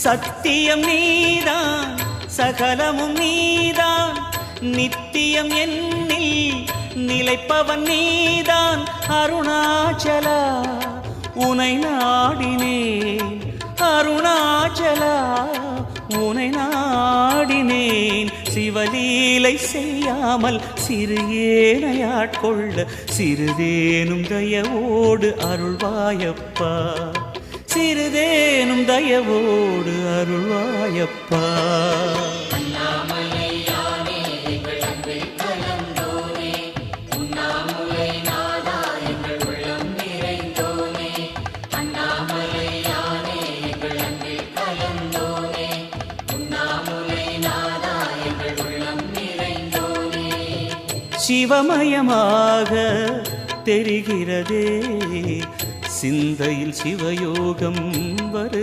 சத்தியம் நீதான் சகலமும் நீதான் நித்தியம் என்னில் நிலைப்பவன் நீதான் அருணாச்சலா உனை நாடினேன் அருணாச்சலா உனை நாடினேன் சிவலீலை செய்யாமல் சிறு ஏனையாட்கொள்ள சிறிதேனும் தயவோடு அருள்வாயப்பா சிறிதேனும் தயவோடு அருள்வாயப்பா சிவமயமாக தெரிகிறதே சிந்தையில் சிவயோகம் வரு